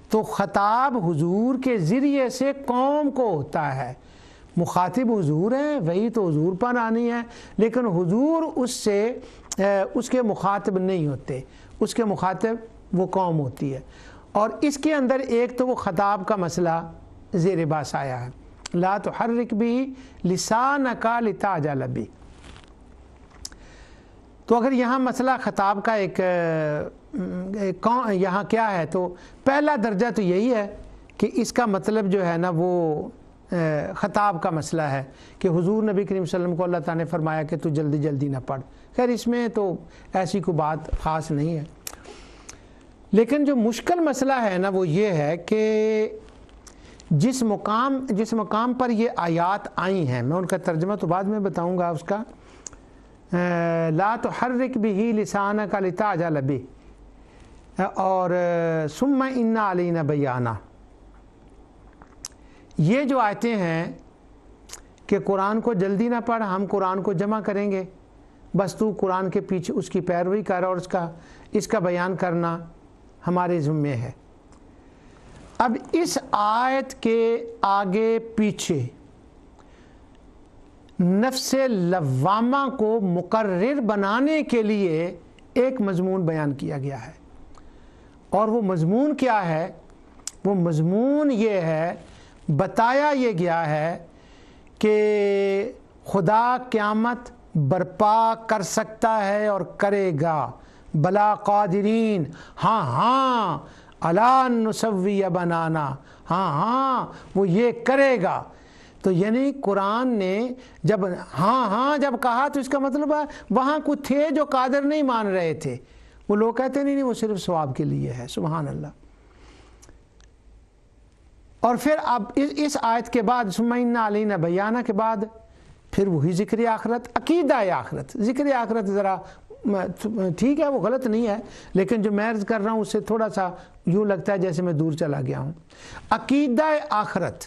تو خطاب حضور کے ذریعے سے قوم کو ہوتا ہے، مخاطب حضور ہیں، وہی تو حضور پر آنی ہے، لیکن حضور اس کے مخاطب نہیں ہوتے، اس کے مخاطب وہ قوم ہوتی ہے۔ اور اس کے اندر ایک تو وہ خطاب کا مسئلہ زیر باس آیا ہے، لا تحرک بھی لسانک لتعجل بہ۔ تو اگر یہاں مسئلہ خطاب کا ایک یہاں کیا ہے، تو پہلا درجہ تو یہی ہے کہ اس کا مطلب جو ہے نا وہ خطاب کا مسئلہ ہے کہ حضور نبی کریم صلی اللہ علیہ وسلم کو اللہ تعالیٰ نے فرمایا کہ تو جلدی جلدی نہ پڑھ۔ خیر اس میں تو ایسی کوئی بات خاص نہیں ہے، لیکن جو مشکل مسئلہ ہے نا وہ یہ ہے کہ جس مقام پر یہ آیات آئی ہیں، میں ان کا ترجمہ تو بعد میں بتاؤں گا، اس کا لا تحرک بہ لسانک لتعجل بہ اور ثم ان علینا بیانہ، یہ جو آیتیں ہیں کہ قرآن کو جلدی نہ پڑھ، ہم قرآن کو جمع کریں گے، بس تو قرآن کے پیچھے اس کی پیروی کر اور اس کا بیان کرنا ہمارے ذمے ہے۔ اب اس آیت کے آگے پیچھے نفس لوامہ کو مقرر بنانے کے لیے ایک مضمون بیان کیا گیا ہے، اور وہ مضمون کیا ہے؟ وہ مضمون یہ ہے، بتایا یہ گیا ہے کہ خدا قیامت برپا کر سکتا ہے اور کرے گا، بلا قادرین، ہاں الا نسوی بنانا، ہاں وہ یہ کرے گا۔ تو یعنی قرآن نے جب جب کہا تو اس کا مطلب ہے وہاں کچھ تھے جو قادر نہیں مان رہے تھے، وہ لوگ کہتے نہیں وہ صرف ثواب کے لیے ہے، سبحان اللہ۔ اور پھر اب اس آیت کے بعد ثم ان علینا بیانہ کے بعد پھر وہی ذکر آخرت، عقیدہ آخرت۔ ذکر آخرت ذرا ٹھیک ہے، وہ غلط نہیں ہے، لیکن جو میں عرض کر رہا ہوں اس سے تھوڑا سا یوں لگتا ہے جیسے میں دور چلا گیا ہوں۔ عقیدہ آخرت،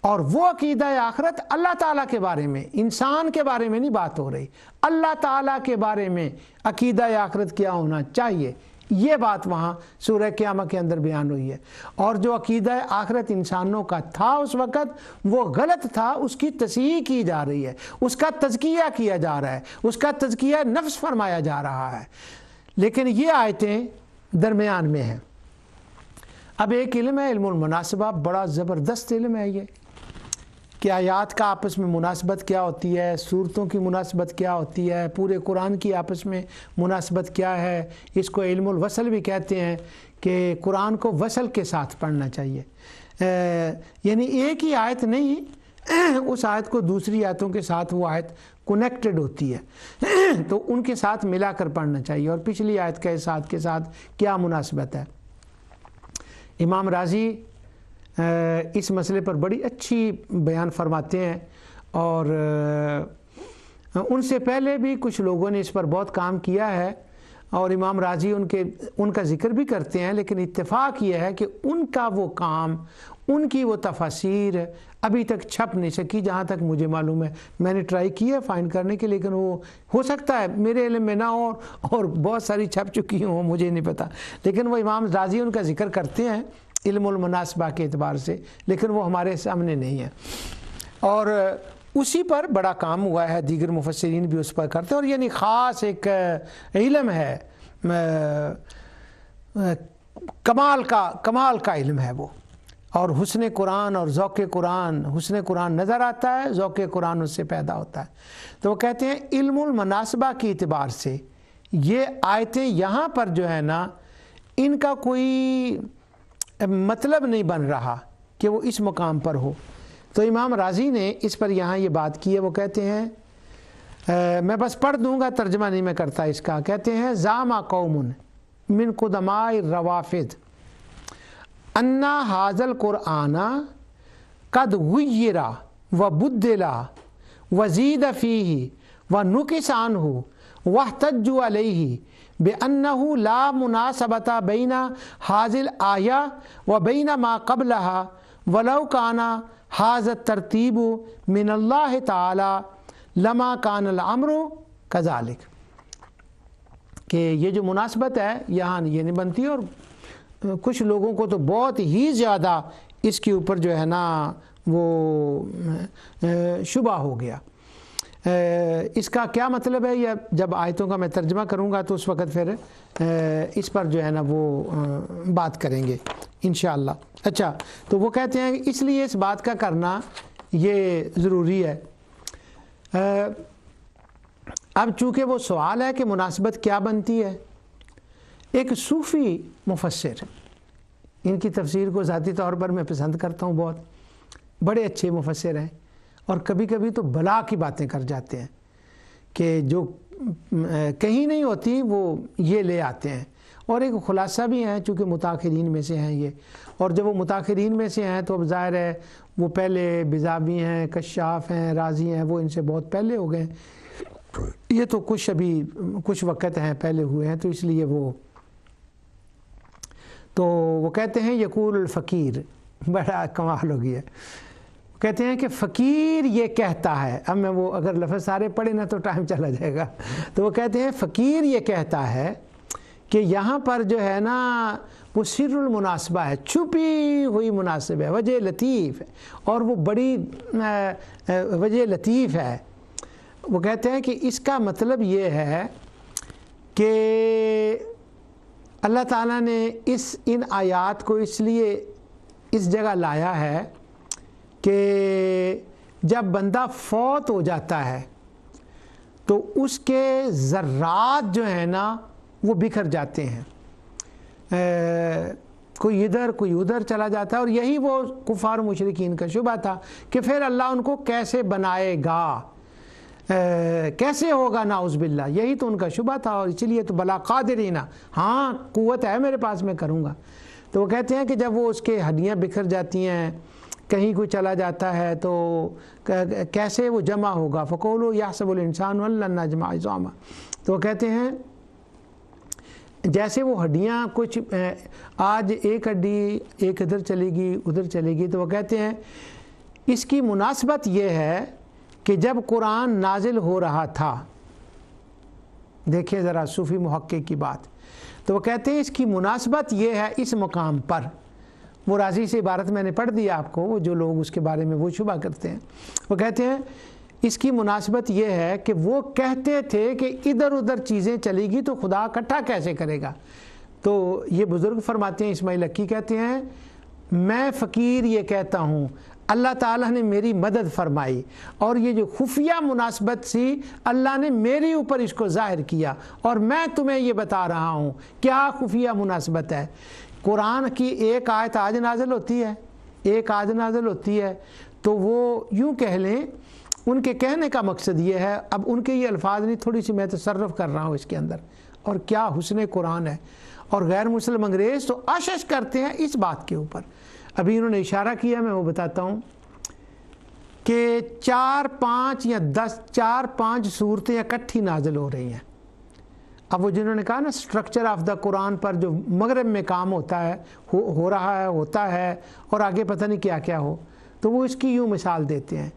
اور وہ عقیدہ آخرت اللہ تعالیٰ کے بارے میں، انسان کے بارے میں نہیں بات ہو رہی، اللہ تعالیٰ کے بارے میں عقیدہ آخرت کیا ہونا چاہیے، یہ بات وہاں سورہ قیامہ کے اندر بیان ہوئی ہے۔ اور جو عقیدہ آخرت انسانوں کا تھا اس وقت وہ غلط تھا، اس کی تصحیح کی جا رہی ہے، اس کا تزکیہ کیا جا رہا ہے، اس کا تزکیہ نفس فرمایا جا رہا ہے۔ لیکن یہ آیتیں درمیان میں ہیں۔ اب ایک علم ہے علم المناسبہ، بڑا زبردست علم ہے یہ، کہ آیات کا آپس میں مناسبت کیا ہوتی ہے، صورتوں کی مناسبت کیا ہوتی ہے، پورے قرآن کی آپس میں مناسبت کیا ہے۔ اس کو علم الوصل بھی کہتے ہیں کہ قرآن کو وصل کے ساتھ پڑھنا چاہیے، یعنی ایک ہی آیت نہیں، اس آیت کو دوسری آیتوں کے ساتھ وہ آیت کنیکٹڈ ہوتی ہے تو ان کے ساتھ ملا کر پڑھنا چاہیے، اور پچھلی آیت کے ساتھ کیا مناسبت ہے۔ امام راضی اس مسئلے پر بڑی اچھی بیان فرماتے ہیں، اور ان سے پہلے بھی کچھ لوگوں نے اس پر بہت کام کیا ہے، اور امام راضی ان کا ذکر بھی کرتے ہیں، لیکن اتفاق یہ ہے کہ ان کا وہ کام، ان کی وہ تفاسیر ابھی تک چھپ نہیں سکی جہاں تک مجھے معلوم ہے۔ میں نے ٹرائی کیا فائنڈ کرنے کے، لیکن وہ ہو سکتا ہے میرے علم میں نہ ہو اور بہت ساری چھپ چکی ہوں، مجھے نہیں پتہ، لیکن وہ امام راضی ان کا ذکر کرتے ہیں علم المناسبہ کے اعتبار سے، لیکن وہ ہمارے سامنے نہیں ہے، اور اسی پر بڑا کام ہوا ہے، دیگر مفسرین بھی اس پر کرتے ہیں، اور یعنی خاص ایک علم ہے، کمال کا علم ہے وہ، اور حسن قرآن اور ذوق قرآن، حسن قرآن نظر آتا ہے، ذوق قرآن اس سے پیدا ہوتا ہے۔ تو وہ کہتے ہیں علم المناسبہ کی اعتبار سے یہ آیتیں یہاں پر جو ہے نا، ان کا کوئی مطلب نہیں بن رہا کہ وہ اس مقام پر ہو۔ تو امام راضی نے اس پر یہاں یہ بات کی ہے، وہ کہتے ہیں، میں بس پڑھ دوں گا، ترجمہ نہیں میں کرتا اس کا۔ کہتے ہیں زعم قوم من قدماء الروافد ان ھذا القرآن قد غیر وبدل وزید فیہ ونقص عنہ واحتجوا علیہ بأنه لا مناسبة بين هذه الآية وبين ما قبلها ولو كان هذا الترتیب من اللہ تعالی لما كان الامر كذلك، کہ یہ جو مناسبت ہے یہاں یہ نہیں بنتی، اور کچھ لوگوں کو تو بہت ہی زیادہ اس کے اوپر جو ہے نا وہ شبہ ہو گیا۔ اس کا کیا مطلب ہے، یا جب آیتوں کا میں ترجمہ کروں گا تو اس وقت پھر اس پر جو ہے نا وہ بات کریں گے انشاءاللہ۔ اچھا، تو وہ کہتے ہیں اس لیے اس بات کا کرنا یہ ضروری ہے۔ اب چونکہ وہ سوال ہے کہ مناسبت کیا بنتی ہے، ایک صوفی مفسر، ان کی تفسیر کو ذاتی طور پر میں پسند کرتا ہوں، بہت بڑے اچھے مفسر ہیں، اور کبھی کبھی تو بلا کی باتیں کر جاتے ہیں کہ جو کہیں نہیں ہوتی وہ یہ لے آتے ہیں، اور ایک خلاصہ بھی ہے چونکہ متاخرین میں سے ہیں یہ، اور جب وہ متاخرین میں سے ہیں تو اب ظاہر ہے وہ پہلے بزابی ہیں، کشاف ہیں، رازی ہیں، وہ ان سے بہت پہلے ہو گئے، یہ تو کچھ وقت ہیں پہلے ہوئے ہیں، تو اس لیے وہ کہتے ہیں یقول الفقیر، بڑا کمال ہو گیا، کہتے ہیں کہ فقیر یہ کہتا ہے، اب میں وہ اگر لفظ سارے پڑھے نا تو ٹائم چلا جائے گا، تو وہ کہتے ہیں فقیر یہ کہتا ہے کہ یہاں پر جو ہے نا وہ سر المناسبہ ہے، چھپی ہوئی مناسب ہے، وجہ لطیف ہے، اور وہ بڑی وجہ لطیف ہے۔ وہ کہتے ہیں کہ اس کا مطلب یہ ہے کہ اللہ تعالیٰ نے ان آیات کو اس لیے اس جگہ لایا ہے کہ جب بندہ فوت ہو جاتا ہے تو اس کے ذرات جو ہیں نا وہ بکھر جاتے ہیں، کوئی ادھر کوئی ادھر چلا جاتا ہے، اور یہی وہ کفار و مشرکین کا شبہ تھا کہ پھر اللہ ان کو کیسے بنائے گا، کیسے ہوگا، نعوذ باللہ، یہی تو ان کا شبہ تھا، اور اسی لیے تو بلا قادرین، ہاں قوت ہے میرے پاس، میں کروں گا۔ تو وہ کہتے ہیں کہ جب وہ اس کے ہڈیاں بکھر جاتی ہیں، کہیں کوئی چلا جاتا ہے، تو کیسے وہ جمع ہوگا، فقولوا یحسب الانسان ان لن نجمع عظامہ، تو وہ کہتے ہیں جیسے وہ ہڈیاں کچھ آج ایک ہڈی ایک ادھر چلے گی ادھر چلے گی، تو وہ کہتے ہیں اس کی مناسبت یہ ہے کہ جب قرآن نازل ہو رہا تھا، دیکھیں ذرا صوفی محقق کی بات، تو وہ کہتے ہیں اس کی مناسبت یہ ہے اس مقام پر، وہ راضی سے عبارت میں نے پڑھ دیا آپ کو، وہ جو لوگ اس کے بارے میں وہ شبہ کرتے ہیں، وہ کہتے ہیں اس کی مناسبت یہ ہے کہ وہ کہتے تھے کہ ادھر ادھر چیزیں چلے گی تو خدا اکٹھا کیسے کرے گا، تو یہ بزرگ فرماتے ہیں، اسماعیل حقی کہتے ہیں میں فقیر یہ کہتا ہوں اللہ تعالیٰ نے میری مدد فرمائی، اور یہ جو خفیہ مناسبت سی اللہ نے میری اوپر اس کو ظاہر کیا، اور میں تمہیں یہ بتا رہا ہوں کیا خفیہ مناسبت ہے۔ قرآن کی ایک آیت آج نازل ہوتی ہے، ایک آج نازل ہوتی ہے، تو وہ یوں کہہ لیں ان کے کہنے کا مقصد یہ ہے، اب ان کے یہ الفاظ نہیں، تھوڑی سی میں تصرف کر رہا ہوں اس کے اندر، اور کیا حسن قرآن ہے۔ اور غیر مسلم انگریز تو آشش کرتے ہیں اس بات کے اوپر۔ ابھی انہوں نے اشارہ کیا، میں وہ بتاتا ہوں کہ 4-5 یا 10 4-5 صورتیں اکٹھی نازل ہو رہی ہیں۔ اب وہ جنہوں نے کہا نا سٹرکچر آف دا قرآن پر جو مغرب میں کام ہوتا ہے، ہو رہا ہے، ہوتا ہے، اور آگے پتہ نہیں کیا کیا ہو، تو وہ اس کی یوں مثال دیتے ہیں۔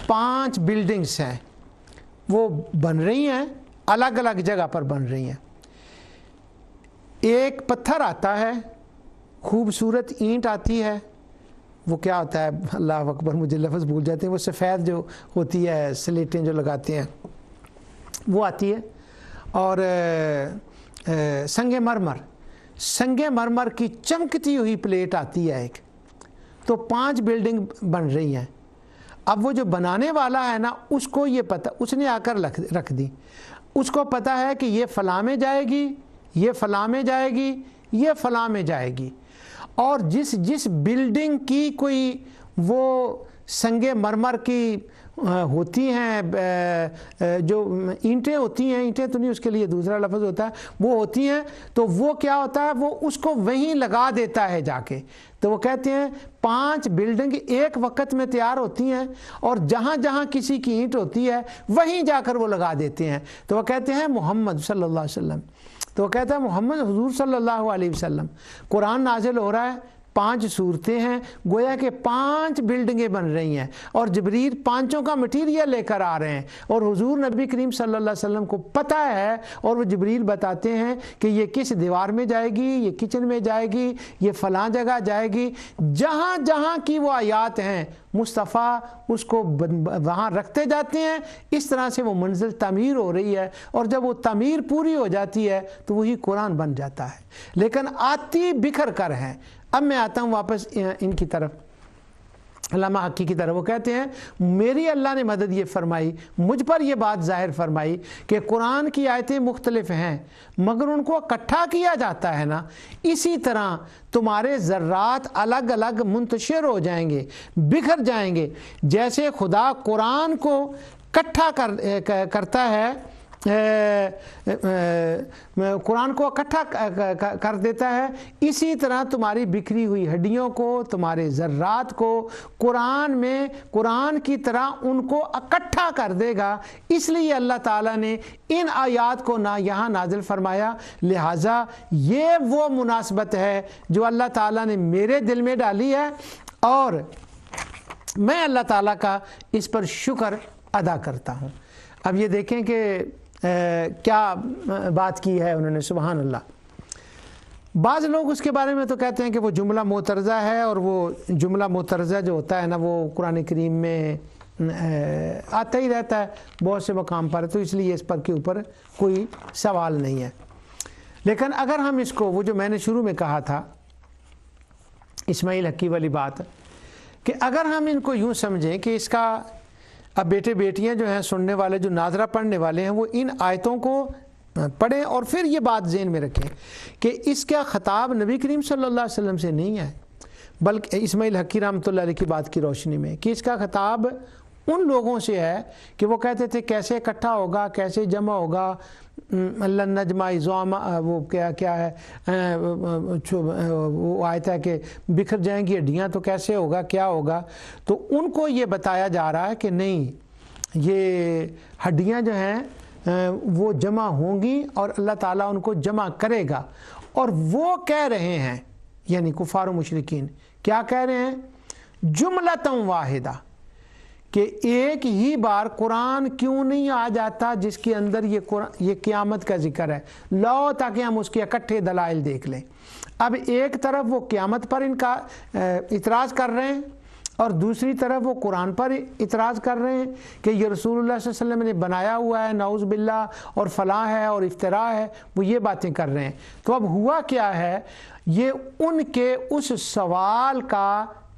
5 بلڈنگز ہیں، وہ بن رہی ہیں، الگ الگ جگہ پر بن رہی ہیں۔ ایک پتھر آتا ہے، خوبصورت اینٹ آتی ہے، وہ کیا ہوتا ہے، اللہ اکبر مجھے لفظ بھول جاتے ہیں، وہ سفید جو ہوتی ہے، سلیٹیں جو لگاتے ہیں وہ آتی ہے، اور سنگ مرمر کی چمکتی ہوئی پلیٹ آتی ہے ایک، تو 5 بلڈنگ بن رہی ہیں۔ اب وہ جو بنانے والا ہے نا، اس کو یہ پتہ، اس نے آ کر رکھ دی، اس کو پتہ ہے کہ یہ فلاں میں جائے گی، یہ فلاں میں جائے گی، یہ فلاں میں جائے گی، اور جس بلڈنگ کی کوئی وہ سنگ مرمر کی ہوتی ہیں، جو اینٹیں ہوتی ہیں، اینٹیں تو نہیں، اس کے لیے دوسرا لفظ ہوتا ہے، وہ ہوتی ہیں، تو وہ کیا ہوتا ہے، وہ اس کو وہیں لگا دیتا ہے جا کے۔ تو وہ کہتے ہیں 5 بلڈنگ ایک وقت میں تیار ہوتی ہیں، اور جہاں جہاں کسی کی اینٹ ہوتی ہے وہیں جا کر وہ لگا دیتے ہیں۔ تو وہ کہتے ہیں محمد صلی اللہ علیہ وسلم، تو وہ کہتا ہے محمد حضور صلی اللہ علیہ وسلم، قرآن نازل ہو رہا ہے، 5 صورتیں ہیں، گویا کہ 5 بلڈنگیں بن رہی ہیں، اور جبریل 5 کا مٹیریل لے کر آ رہے ہیں، اور حضور نبی کریم صلی اللہ علیہ وسلم کو پتہ ہے، اور وہ جبریل بتاتے ہیں کہ یہ کس دیوار میں جائے گی، یہ کچن میں جائے گی، یہ فلاں جگہ جائے گی، جہاں جہاں کی وہ آیات ہیں مصطفیٰ اس کو وہاں رکھتے جاتے ہیں۔ اس طرح سے وہ منزل تعمیر ہو رہی ہے، اور جب وہ تعمیر پوری ہو جاتی ہے تو وہی قرآن بن جاتا ہے، لیکن آتی بکھر کر ہیں۔ اب میں آتا ہوں واپس ان کی طرف، علامہ حقی کی طرف۔ وہ کہتے ہیں میری اللہ نے مدد یہ فرمائی، مجھ پر یہ بات ظاہر فرمائی کہ قرآن کی آیتیں مختلف ہیں، مگر ان کو اکٹھا کیا جاتا ہے نا، اسی طرح تمہارے ذرات الگ الگ منتشر ہو جائیں گے، بکھر جائیں گے، جیسے خدا قرآن کو اکٹھا کرتا ہے، قرآن کو اکٹھا کر دیتا ہے، اسی طرح تمہاری بکھری ہوئی ہڈیوں کو، تمہارے ذرات کو قرآن میں قرآن کی طرح ان کو اکٹھا کر دے گا۔ اس لیے اللہ تعالیٰ نے ان آیات کو یہاں نازل فرمایا، لہٰذا یہ وہ مناسبت ہے جو اللہ تعالیٰ نے میرے دل میں ڈالی ہے، اور میں اللہ تعالیٰ کا اس پر شکر ادا کرتا ہوں۔ اب یہ دیکھیں کہ کیا بات کی ہے انہوں نے، سبحان اللہ۔ بعض لوگ اس کے بارے میں تو کہتے ہیں کہ وہ جملہ معترضہ ہے، اور وہ جملہ معترضہ جو ہوتا ہے نا، وہ قرآن کریم میں آتا ہی رہتا ہے بہت سے مقام پر، تو اس لیے اس پر کے اوپر کوئی سوال نہیں ہے۔ لیکن اگر ہم اس کو، وہ جو میں نے شروع میں کہا تھا اسماعیل حقی والی بات، کہ اگر ہم ان کو یوں سمجھیں کہ اس کا، اب بیٹے بیٹیاں جو ہیں سننے والے، جو ناظرہ پڑھنے والے ہیں، وہ ان آیتوں کو پڑھیں اور پھر یہ بات ذہن میں رکھیں کہ اس کا خطاب نبی کریم صلی اللہ علیہ وسلم سے نہیں ہے، بلکہ اسماعیل حقی رحمۃ اللہ علیہ کی بات کی روشنی میں، کہ اس کا خطاب ان لوگوں سے ہے کہ وہ کہتے تھے کیسے اکٹھا ہوگا، کیسے جمع ہوگا، اللہ نجمع عظام، وہ کیا ہے، وہ آیت ہے کہ بکھر جائیں گی ہڈیاں، تو کیسے ہوگا، کیا ہوگا۔ تو ان کو یہ بتایا جا رہا ہے کہ نہیں، یہ ہڈیاں جو ہیں وہ جمع ہوں گی، اور اللہ تعالیٰ ان کو جمع کرے گا۔ اور وہ کہہ رہے ہیں، یعنی کفار و مشرکین کیا کہہ رہے ہیں، جملۃ واحدہ، کہ ایک ہی بار قرآن کیوں نہیں آ جاتا جس کے اندر یہ قیامت کا ذکر ہے، لاؤ تاکہ ہم اس کے اکٹھے دلائل دیکھ لیں۔ اب ایک طرف وہ قیامت پر ان کا اعتراض کر رہے ہیں، اور دوسری طرف وہ قرآن پر اعتراض کر رہے ہیں کہ یہ رسول اللہ صلی اللہ علیہ وسلم نے بنایا ہوا ہے، نعوذ باللہ، اور فلاں ہے اور افتراء ہے، وہ یہ باتیں کر رہے ہیں۔ تو اب ہوا کیا ہے، یہ ان کے اس سوال کا